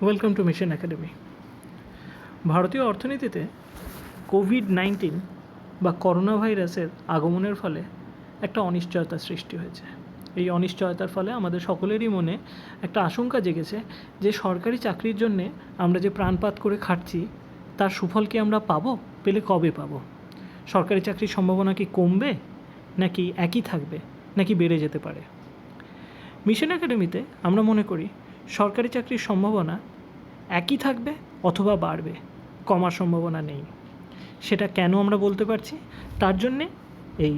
Welcome to mission academy. ভারতীয় অর্থনীতিতে COVID-19 বা করোনা ভাইরাসের আগমনের ফলে একটা অনিশ্চয়তার সৃষ্টি হয়েছে। এই অনিশ্চয়তার ফলে আমাদের সকলেরই মনে একটা আশঙ্কা জেগেছে যে সরকারি চাকরির জন্যে আমরা যে প্রাণপাত করে খাটছি তার সুফল কি আমরা পাবো, পেলে কবে পাবো? সরকারি চাকরির সম্ভাবনা কি কমবে, নাকি একই থাকবে, নাকি বেড়ে যেতে পারে? মিশন একাডেমিতে আমরা মনে করি সরকারি চাকরির সম্ভাবনা একই থাকবে অথবা বাড়বে, কমার সম্ভাবনা নেই। সেটা কেন আমরা বলতে পারছি, তার জন্যে এই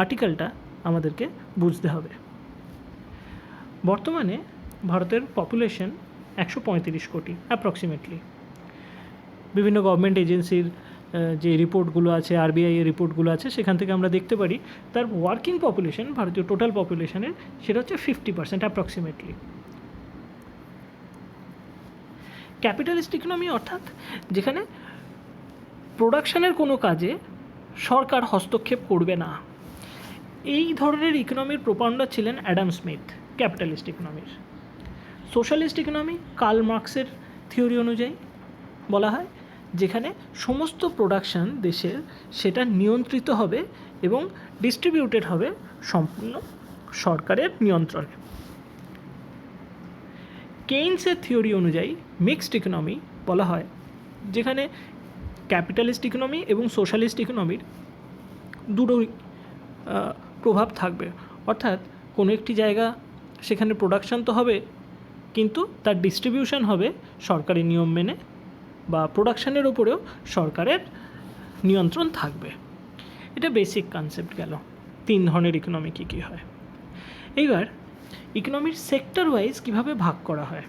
আর্টিকেলটা আমাদেরকে বুঝতে হবে। বর্তমানে ভারতের পপুলেশন 135 কোটি অ্যাপ্রক্সিমেটলি। বিভিন্ন গভর্নমেন্ট এজেন্সির যে রিপোর্টগুলো আছে, আরবিআই এর রিপোর্টগুলো আছে, সেখান থেকে আমরা দেখতে পারি তার ওয়ার্কিং পপুলেশন ভারতীয় টোটাল পপুলেশনের সেটা হচ্ছে 50% অ্যাপ্রক্সিমেটলি। ক্যাপিটালিস্ট ইকোনমি অর্থাৎ যেখানে প্রোডাকশনের কোনো কাজে সরকার হস্তক্ষেপ করবে না, এই ধরনের ইকোনমির প্রোপাউন্ডার ছিলেন অ্যাডাম স্মিথ ক্যাপিটালিস্ট ইকোনমির। সোশ্যালিস্ট ইকোনমি কার্ল মার্কসের থিওরি অনুযায়ী বলা হয় যেখানে সমস্ত প্রোডাকশন দেশের সেটা নিয়ন্ত্রিত হবে এবং ডিস্ট্রিবিউটেড হবে সম্পূর্ণ সরকারের নিয়ন্ত্রণে। কেইনসের থিওরি অনুযায়ী মিক্সড ইকোনমি বলা হয় যেখানে ক্যাপিটালিস্ট ইকোনমি এবং সোশ্যালিস্ট ইকোনমির দুটোই প্রভাব থাকবে, অর্থাৎ কোনো একটি জায়গা সেখানে প্রোডাকশন তো হবে কিন্তু তার ডিস্ট্রিবিউশন হবে সরকারি নিয়ম মেনে, বা প্রোডাকশানের ওপরেও সরকারের নিয়ন্ত্রণ থাকবে। এটা বেসিক কনসেপ্ট গেল। তিন ধরনের ইকোনমি কী কী হয়। এইবার ইকোনমির সেক্টর ওয়াইজ কীভাবে ভাগ করা হয়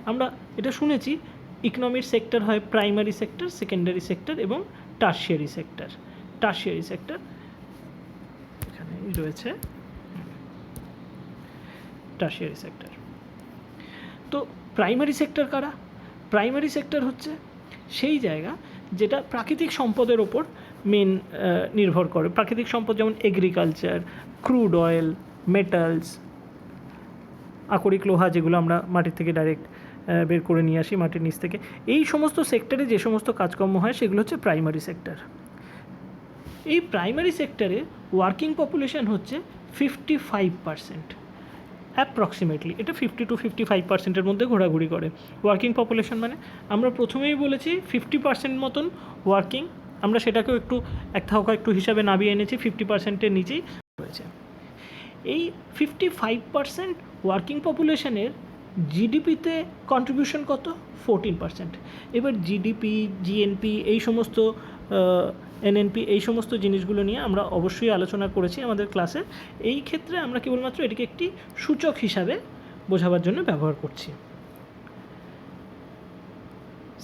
আমরা এটা শুনেছি। ইকোনমির সেক্টর হয় প্রাইমারি সেক্টর, সেকেন্ডারি সেক্টর এবং টার্সিয়ারি সেক্টর। টার্সিয়ারি সেক্টর এখানে রয়েছে, টার্সিয়ারি সেক্টর। তো প্রাইমারি সেক্টর কারা? প্রাইমারি সেক্টর হচ্ছে সেই জায়গা যেটা প্রাকৃতিক সম্পদের ওপর মেন নির্ভর করে। প্রাকৃতিক সম্পদ যেমন এগ্রিকালচার, ক্রুড অয়েল, মেটালস, আকরিক লোহা যেগুলো আমরা মাটির থেকে ডাইরেক্ট বের করে নিয়ে আসি মাটির নিচ থেকে। এই সমস্ত সেক্টরে যে সমস্ত কাজকর্ম হয় সেগুলো হচ্ছে প্রাইমারি সেক্টর। এই প্রাইমারি সেক্টরে ওয়ার্কিং পপুলেশন হচ্ছে 55%। অ্যাপ্রক্সিমেটলি এটা 50 to 55%-এর মধ্যে ঘোরাঘুরি করে। ওয়ার্কিং পপুলেশন মানে আমরা প্রথমেই বলেছি 50% মতন ওয়ার্কিং, আমরা সেটাকেও একটু হিসাবে নামিয়ে এনেছি, 50%-এর নিচেই রয়েছে। এই 55% ওয়ার্কিং পপুলেশনের জিডিপিতে কন্ট্রিবিউশন কত? 14%। এবার জিডিপি, জিএনপি, এই সমস্ত এনএনপি, এই সমস্ত জিনিসগুলো নিয়ে আমরা অবশ্যই আলোচনা করেছি আমাদের ক্লাসে। এই ক্ষেত্রে আমরা কেবলমাত্র এটিকে একটি সূচক হিসাবে বোঝাবার জন্য ব্যবহার করছি।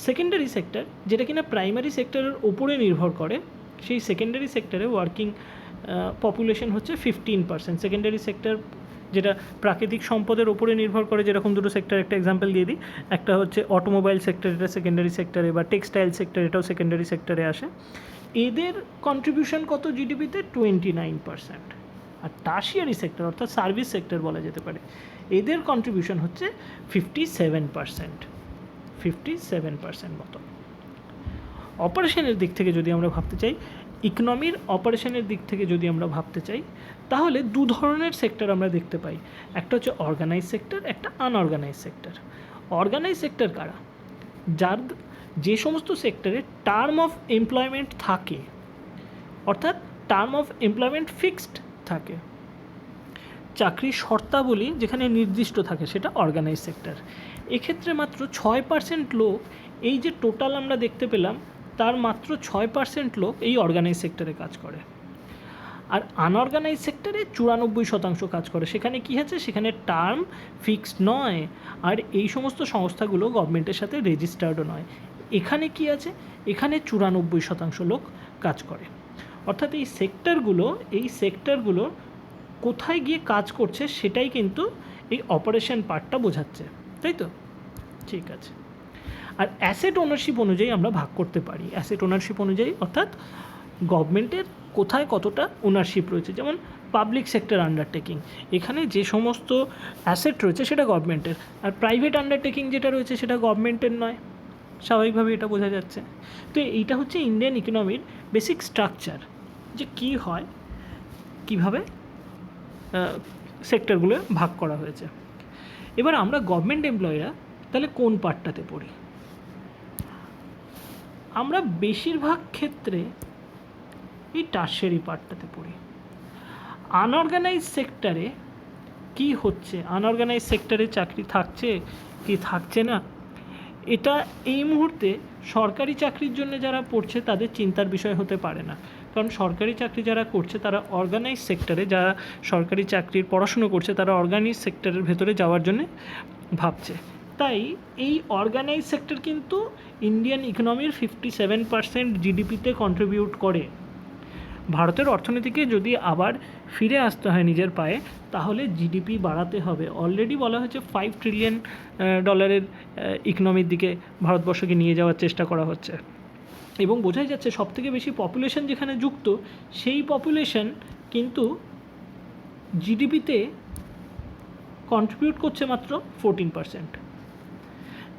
সেকেন্ডারি সেক্টর যেটা কিনা প্রাইমারি সেক্টরের ওপরে নির্ভর করে, সেই সেকেন্ডারি সেক্টরে ওয়ার্কিং পপুলেশন হচ্ছে 15%। সেকেন্ডারি সেক্টর যেটা প্রাকৃতিক সম্পদের ওপরে নির্ভর করে, যেরকম দুটো সেক্টর একটা এক্সাম্পল দিয়ে দিই। একটা হচ্ছে অটোমোবাইল সেক্টর, এটা সেকেন্ডারি সেক্টরে, বা টেক্সটাইল সেক্টর, এটাও সেকেন্ডারি সেক্টরে আসে। এদের কন্ট্রিবিউশন কত জিডিপিতে? 29%। আর টার্সিয়ারি সেক্টর অর্থাৎ সার্ভিস সেক্টর বলা যেতে পারে, এদের কন্ট্রিবিউশন হচ্ছে 57% মতো। অপারেশনের দিক থেকে যদি আমরা ভাবতে চাই, ইকোনমির অপারেশনের দিক থেকে যদি আমরা ভাবতে চাই, তাহলে দু ধরনের সেক্টর আমরা দেখতে পাই। একটা হচ্ছে অর্গানাইজ সেক্টর, একটা আনঅর্গানাইজ সেক্টর। অর্গানাইজ সেক্টর কারা? যে সমস্ত সেক্টরে টার্ম অফ এমপ্লয়মেন্ট থাকে, অর্থাৎ টার্ম অফ এমপ্লয়মেন্ট ফিক্সড থাকে, চাকরির শর্তাবলী যেখানে নির্দিষ্ট থাকে, সেটা অর্গানাইজ সেক্টর। এক্ষেত্রে মাত্র 6% লোক, এই যে টোটাল আমরা দেখতে পেলাম তার মাত্র 6% লোক এই অর্গানাইজ সেক্টরে কাজ করে। আর আনঅর্গানাইজ সেক্টরে 94% কাজ করে। সেখানে কী আছে? সেখানে টার্ম ফিক্সড নয়, আর এই সমস্ত সংস্থাগুলো গভর্নমেন্টের সাথে রেজিস্টার্ডও নয়। এখানে কি আছে? এখানে 94% লোক কাজ করে। অর্থাৎ এই সেক্টরগুলো কোথায় গিয়ে কাজ করছে সেটাই কিন্তু এই অপারেশন পার্টটা বোঝাচ্ছে, তাই তো? ঠিক আছে। আর অ্যাসেট ওনারশিপ অনুযায়ী আমরা ভাগ করতে পারি। অ্যাসেট ওনারশিপ অনুযায়ী অর্থাৎ গভর্নমেন্টের কোথায় কতটা ওনারশিপ রয়েছে। যেমন পাবলিক সেক্টর আন্ডারটেকিং, এখানে যে সমস্ত অ্যাসেট রয়েছে সেটা গভর্নমেন্টের, আর প্রাইভেট আন্ডারটেকিং যেটা রয়েছে সেটা গভর্নমেন্টের নয়, স্বাভাবিকভাবে এটা বোঝা যাচ্ছে। তো এইটা হচ্ছে ইন্ডিয়ান ইকোনমির বেসিক স্ট্রাকচার, যে কী হয়, কীভাবে সেক্টরগুলো ভাগ করা হয়েছে। এবার আমরা গভর্নমেন্ট এমপ্লয়িরা তাহলে কোন পার্টটাতে পড়ি? আমরা বেশিরভাগ ক্ষেত্রে এই টার্শিয়ারি পার্টটাতে পড়ি। আনঅর্গানাইজ সেক্টরে কি হচ্ছে, আনঅর্গানাইজ সেক্টরে চাকরি থাকছে কি থাকছে না, এটা এই মুহূর্তে সরকারি চাকরির জন্য যারা পড়ছে তাদের চিন্তার বিষয় হতে পারে না, কারণ সরকারি চাকরি যারা করছে তারা অর্গানাইজ সেক্টরে, যারা সরকারি চাকরির পড়াশুনো করছে তারা অর্গানাইজ সেক্টরের ভেতরে যাওয়ার জন্য ভাবছে। তাই এই অর্গানাইজ সেক্টর কিন্তু ইন্ডিয়ান ইকোনমির 57% জিডিপিতে কন্ট্রিবিউট করে। ভারতের অর্থনীতিকে যদি আবার ফিরে আসতে হয় নিজের পায়ে, তাহলে জিডিপি বাড়াতে হবে। অলরেডি বলা হয়েছে $5 ট্রিলিয়ন ইকোনমির দিকে ভারতবর্ষকে নিয়ে যাওয়ার চেষ্টা করা হচ্ছে, এবং বোঝাই যাচ্ছে সবথেকে বেশি পপুলেশন যেখানে যুক্ত, সেই পপুলেশন কিন্তু জিডিপিতে কন্ট্রিবিউট করছে মাত্র 14%।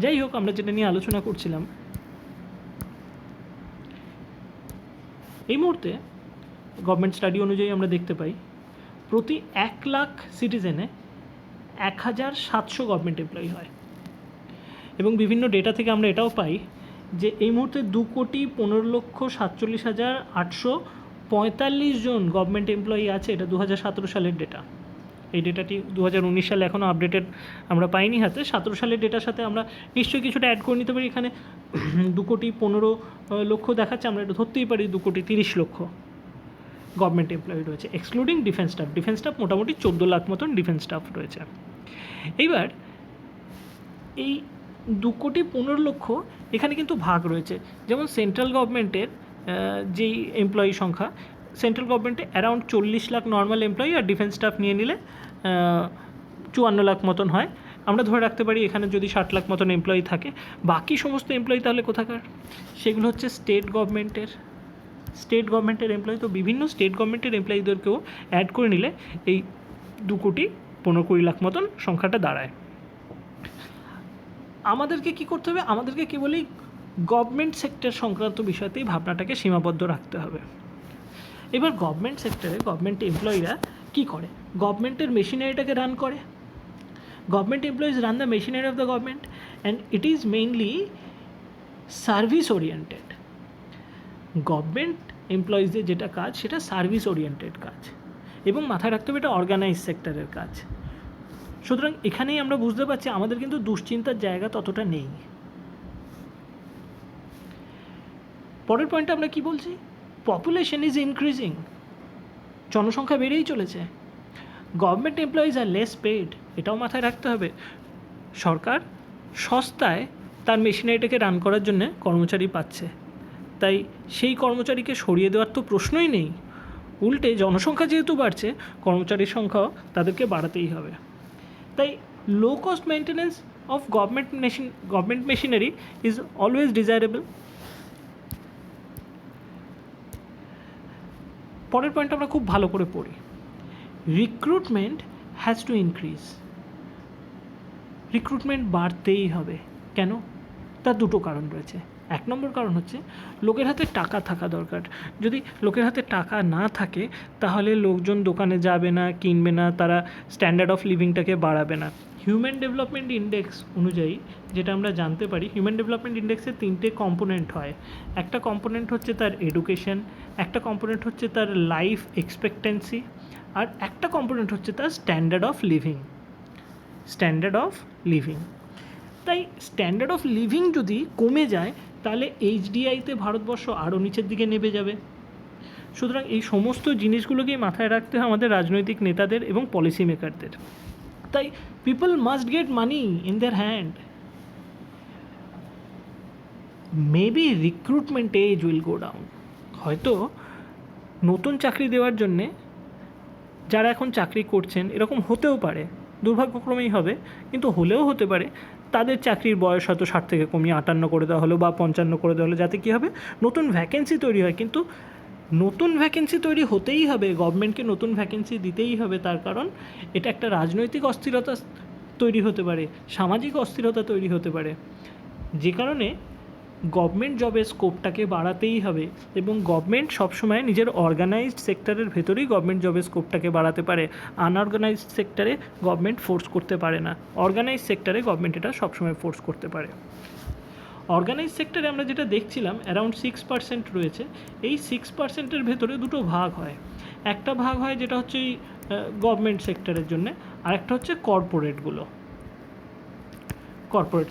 যাই হোক, আমরা যেটা নিয়ে আলোচনা করছিলাম, এই মুহূর্তে গভর্নমেন্ট স্টাডি অনুযায়ী আমরা দেখতে পাই প্রতি 1 লাখ সিটিজেনে 1700 গভর্নমেন্ট এমপ্লয়ি হয়, এবং বিভিন্ন ডেটা থেকে আমরা এটাও পাই যে এই মুহূর্তে 2,45,845 জন গভর্নমেন্ট এমপ্লয়ি আছে। এটা 2017 সালের ডেটা। এই ডেটাটি 2019 সালে এখনও আপডেটেড আমরা পাইনি হাতে। 17 সালের ডেটার সাথে আমরা নিশ্চয়ই কিছুটা অ্যাড করে নিতে পারি। এখানে 2,15,00,000 দেখাচ্ছে, আমরা এটা ধরতেই পারি 2,30,00,000 গভর্নমেন্ট এমপ্লয়ি রয়েছে, excluding defence staff. Defence staff মোটামুটি 14 লাখ মতন ডিফেন্স স্টাফ রয়েছে। এইবার এই 2,15,00,000 এখানে কিন্তু ভাগ রয়েছে, যেমন সেন্ট্রাল গভর্নমেন্টের যেই এমপ্লয়ি সংখ্যা, সেন্ট্রাল গভর্নমেন্টে অ্যারাউন্ড 40 লাখ নর্মাল এমপ্লয়ি, আর ডিফেন্স স্টাফ নিয়ে নিলে 54 লাখ মতন হয়। আমরা ধরে রাখতে পারি এখানে যদি 60 লাখ মতন এমপ্লয়ি থাকে। বাকি সমস্ত এমপ্লয়ি তাহলে কোথাকার? সেগুলো হচ্ছে স্টেট গভর্নমেন্টের এমপ্লয়ি। তো বিভিন্ন স্টেট গভর্নমেন্টের এমপ্লয়িদেরকেও অ্যাড করে নিলে এই 2,15,20 মতন সংখ্যাটা দাঁড়ায়। আমাদেরকে কি করতে হবে? আমাদেরকে কেবল এই গভর্নমেন্ট সেক্টর সংক্রান্ত বিষয়তেই ভাবনাটাকে সীমাবদ্ধ রাখতে হবে। এবার গভর্নমেন্ট সেক্টরে গভর্নমেন্ট এমপ্লয়িরা কী করে? গভর্নমেন্টের মেশিনারিটাকে রান করে। Government employees run the machinery of the government, and it is mainly service oriented. Government এমপ্লয়িজদের যেটা কাজ সেটা সার্ভিস ওরিয়েন্টেড কাজ, এবং মাথায় রাখতে হবে এটা অর্গানাইজ সেক্টরের কাজ। সুতরাং এখানেই আমরা বুঝতে পারছি আমাদের কিন্তু দুশ্চিন্তার জায়গা ততটা নেই। পরের পয়েন্টে আমরা কি বলছি? পপুলেশন ইজ ইনক্রিজিং, জনসংখ্যা বেড়েই চলেছে। গভর্নমেন্ট এমপ্লয়িজ আর লেস পেড, এটাও মাথায় রাখতে হবে। সরকার সস্তায় তার মেশিনারিটাকে রান করার জন্য কর্মচারী পাচ্ছে, তাই সেই কর্মচারীকে সরিয়ে দেওয়ার তো প্রশ্নই নেই। উল্টে জনসংখ্যা যেহেতু বাড়ছে, কর্মচারীর সংখ্যাও তাদেরকে বাড়াতেই হবে। তাই low cost maintenance of government machinery is always desirable. পরের পয়েন্ট আমরা খুব ভালো করে পড়ি। Recruitment has to increase. Recruitment বাড়তেই হবে। কেন? তার দুটো কারণ রয়েছে। 1 নম্বর কারণ হচ্ছে লোকের হাতে টাকা থাকা দরকার। যদি লোকের হাতে টাকা না থাকে তাহলে লোকজন দোকানে যাবে না, কিনবে না, তারা স্ট্যান্ডার্ড অফ লিভিংটাকে বাড়াবে না। হিউম্যান ডেভেলপমেন্ট ইন্ডেক্স অনুযায়ী যেটা আমরা জানতে পারি, হিউম্যান ডেভেলপমেন্ট ইন্ডেক্সের 3টে কম্পোনেন্ট হয়। একটা কম্পোনেন্ট হচ্ছে তার এডুকেশন, একটা কম্পোনেন্ট হচ্ছে তার লাইফ এক্সপেক্টেন্সি, আর একটা কম্পোনেন্ট হচ্ছে তার স্ট্যান্ডার্ড অফ লিভিং। তাই স্ট্যান্ডার্ড অফ লিভিং যদি কমে যায় তাহলে এইচডিআইতে ভারতবর্ষ আরও নিচের দিকে নেমে যাবে। সুতরাং এই সমস্ত জিনিসগুলোকেই মাথায় রাখতে হয় আমাদের রাজনৈতিক নেতাদের এবং পলিসি মেকারদের। তাই people must get money in their hand. Maybe recruitment age will go down. হয়তো নতুন চাকরি দেওয়ার জন্যে যারা এখন চাকরি করছেন, এরকম হতেও পারে, দুর্ভাগ্যক্রমেই হবে, কিন্তু হলেও হতে পারে তাদের চাকরির বয়স হয়তো 60 থেকে কমিয়ে 58 করে দেওয়া হলো বা 55 করে দেওয়া হলো, যাতে কী হবে, নতুন ভ্যাকেন্সি তৈরি হয়, কিন্তু নতুন ভ্যাকেন্সি তৈরি হতেই হবে, গভর্নমেন্টকে নতুন ভ্যাকেন্সি দিতেই হবে, তার কারণ এটা একটা রাজনৈতিক অস্থিরতা তৈরি হতে পারে, সামাজিক অস্থিরতা তৈরি হতে পারে, যে কারণে গভর্নমেন্ট জবের স্কোপটাকে বাড়াতেই হবে। এবং গভর্নমেন্ট সবসময় নিজের অর্গানাইজড সেক্টরের ভেতরেই গভর্নমেন্ট জবের স্কোপটাকে বাড়াতে পারে, আনঅর্গানাইজড সেক্টরে গভর্নমেন্ট ফোর্স করতে পারে না, অর্গানাইজড সেক্টরে গভর্নমেন্ট এটা সবসময় ফোর্স করতে পারে। অর্গানাইজ সেক্টরে আমরা যেটা দেখছিলাম অ্যারাউন্ড 6% রয়েছে। এই 6%-এর ভেতরে দুটো ভাগ হয়। একটা ভাগ হয় যেটা হচ্ছে এই গভর্নমেন্ট সেক্টরের জন্য, আর একটা হচ্ছে কর্পোরেট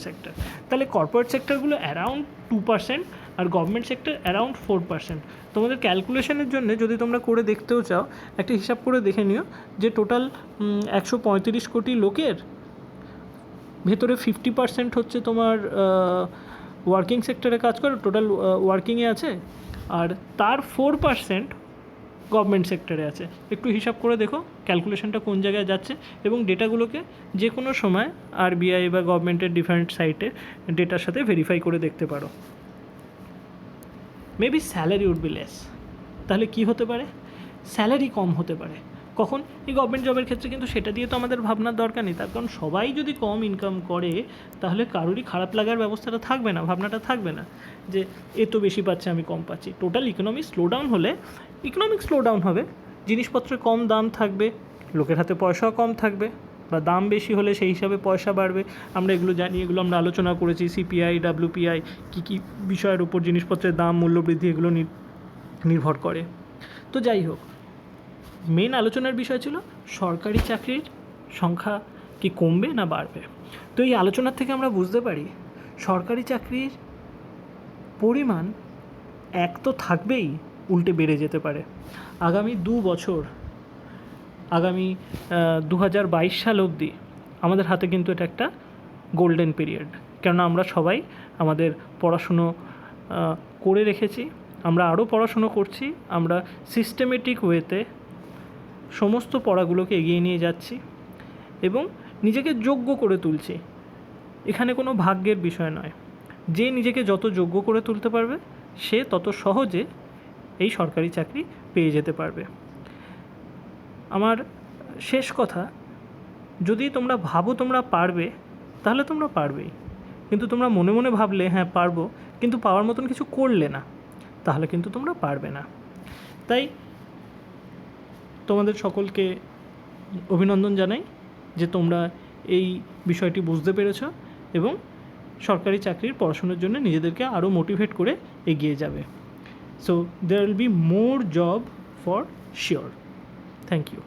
সেক্টর। তাহলে কর্পোরেট সেক্টরগুলো অ্যারাউন্ড 2% আর গভর্নমেন্ট সেক্টর অ্যারাউন্ড 4%। তোমাদের ক্যালকুলেশনের জন্য যদি তোমরা করে দেখতেও চাও, একটা হিসাব করে দেখে নিও যে টোটাল 135 কোটি লোকের ভেতরে 50% হচ্ছে তোমার ওয়ার্কিং সেক্টরে কাজ করে, টোটাল ওয়ার্কিংয়ে আছে, আর তার 4% গভর্নমেন্ট সেক্টরে আছে। একটু হিসাব করে দেখো ক্যালকুলেশনটা কোন জায়গায় যাচ্ছে, এবং ডেটাগুলোকে যে কোনো সময় আরবিআই বা গভর্নমেন্টের ডিফারেন্ট সাইটে ডেটার সাথে ভেরিফাই করে দেখতে পারো। Maybe salary would be less. তাহলে কি হতে পারে? স্যালারি কম হতে পারে। কখন? এই গভর্নমেন্ট জবের ক্ষেত্রে কিন্তু সেটা দিয়ে তো আমাদের ভাবনার দরকার নেই, তার কারণ সবাই যদি কম ইনকাম করে তাহলে কারোরই খারাপ লাগার ব্যবস্থাটা থাকবে না, ভাবনাটা থাকবে না যে এ তো বেশি পাচ্ছে আমি কম পাচ্ছি। টোটাল ইকোনমিক স্লোডাউন হলে ইকোনমিক স্লোডাউন হবে, জিনিসপত্রের কম দাম থাকবে, লোকের হাতে পয়সাও কম থাকবে, বা দাম বেশি হলে সেই হিসাবে পয়সা বাড়বে। আমরা এগুলো জানি, এগুলো আমরা আলোচনা করেছি, সিপিআই, ডাব্লিউপিআই, কী বিষয়ের উপর জিনিসপত্রের দাম মূল্যবৃদ্ধি এগুলো নির্ভর করে। তো যাই হোক, মেন আলোচনার বিষয় ছিল সরকারি চাকরির সংখ্যা কি কমবে না বাড়বে। তো এই আলোচনার থেকে আমরা বুঝতে পারি সরকারি চাকরির পরিমাণ এক তো থাকবেই, উল্টে বেড়ে যেতে পারে। আগামী 2 বছর, আগামী 2022 সাল অবধি আমাদের হাতে কিন্তু এটা একটা গোল্ডেন পিরিয়ড, কেননা আমরা সবাই আমাদের পড়াশুনো করে রেখেছি, আমরা আরও পড়াশুনো করছি, আমরা সিস্টেমেটিক ওয়েতে সমস্ত পড়াগুলোকে এগিয়ে নিয়ে যাচ্ছি এবং নিজেকে যোগ্য করে তুলছি। এখানে কোনো ভাগ্যের বিষয় নয়, যে নিজেকে যত যোগ্য করে তুলতে পারবে সে তত সহজে এই সরকারি চাকরি পেয়ে যেতে পারবে। আমার শেষ কথা, যদি তোমরা ভাবো তোমরা পারবে তাহলে তোমরা পারবেই, কিন্তু তোমরা মনে মনে ভাবলে হ্যাঁ পারবো কিন্তু পাওয়ার মতন কিছু করলে না, তাহলে কিন্তু তোমরা পারবে না। তাই তোমাদের সকলকে অভিনন্দন জানাই যে তোমরা এই বিষয়টি বুঝতে পেরেছো এবং সরকারি চাকরির পড়াশোনার জন্য নিজেদেরকে আরও মোটিভেট করে এগিয়ে যাবে। So there will be more job for sure. Thank you.